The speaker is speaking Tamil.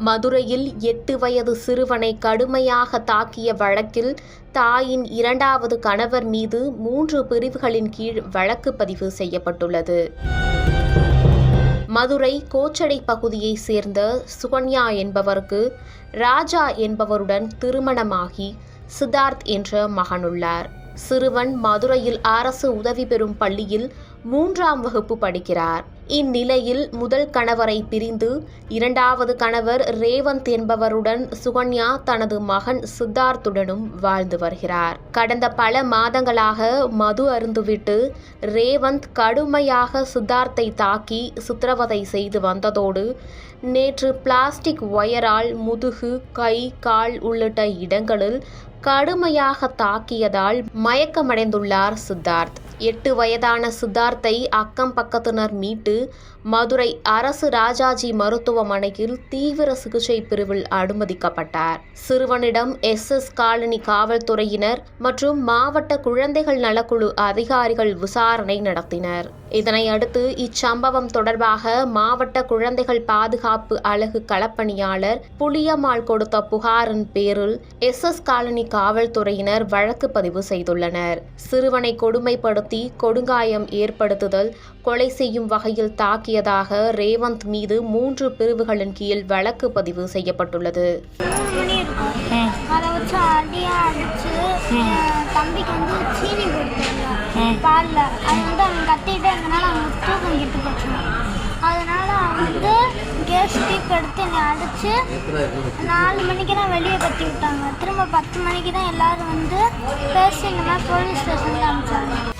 மதுரையில் 8 வயது சிறுவனை கடுமையாக தாக்கிய வழக்கில் தாயின் 2வது கணவர் மீது 3 பிரிவுகளின் கீழ் வழக்கு பதிவு செய்யப்பட்டுள்ளது. மதுரை கோச்சடை பகுதியைச் சேர்ந்த சுகன்யா என்பவருக்கு ராஜா என்பவருடன் திருமணமாகி சித்தார்த் என்ற மகனுள்ளார். சிறுவன் மதுரையில் அரசு உதவி பெறும் பள்ளியில் 3ஆம் வகுப்பு படிக்கிறார். இந்நிலையில் முதல் கணவரை பிரிந்து 2வது கணவர் ரேவந்த் என்பவருடன் சுகன்யா தனது மகன் சித்தார்த்துடனும் வாழ்ந்து வருகிறார். கடந்த பல மாதங்களாக மது அருந்துவிட்டு ரேவந்த் கடுமையாக சித்தார்த்தை தாக்கி சித்திரவதை செய்து வந்ததோடு நேற்று பிளாஸ்டிக் ஒயரால் முதுகு, கை, கால் உள்ளிட்ட இடங்களில் கடுமையாக தாக்கியதால் மயக்கமடைந்துள்ளார் சித்தார்த். 8 வயதான சித்தார்த்தை அக்கம் பக்கத்தினர் மீட்டு மதுரை அரசு ராஜாஜி மருத்துவமனையில் தீவிர சிகிச்சை பிரிவில் அனுமதிக்கப்பட்டார். சிறுவனிடம் SS காலனி காவல்துறையினர் மற்றும் மாவட்ட குழந்தைகள் நலக்குழு அதிகாரிகள் விசாரணை நடத்தினர். இதனையடுத்து இச்சம்பவம் தொடர்பாக மாவட்ட குழந்தைகள் பாதுகாப்பு அலகு களப்பணியாளர் புளியம்மாள் கொடுத்த புகாரின் பேரில் SS காலனி காவல்துறையினர் வழக்கு பதிவு செய்துள்ளனர். சிறுவனை கொடுமைப்படுத்தி கொடுங்காயம் ஏற்படுத்துதல், கொலை செய்யும் வகையில் தாக்கியதாக ரேவந்த் மீது 3 பிரிவுகளின் கீழ் வழக்கு பதிவு செய்யப்பட்டுள்ளது. தம்பிக்கு சீனி கொடுத்தாங்க பாலில், அது அவன் கத்திட்டு இருந்தனால அவங்க தூக்கம் கெட்டு போச்சு. அதனால கேஸ் டீப் எடுத்து என்னை அடித்து 4 மணிக்கு தான் வெளியே கட்டி விட்டாங்க. திரும்ப 10 மணிக்கு தான் எல்லாரும் பேசி இந்த மாதிரி போலீஸ் ஸ்டேஷனுக்கு அனுப்பிச்சாங்க.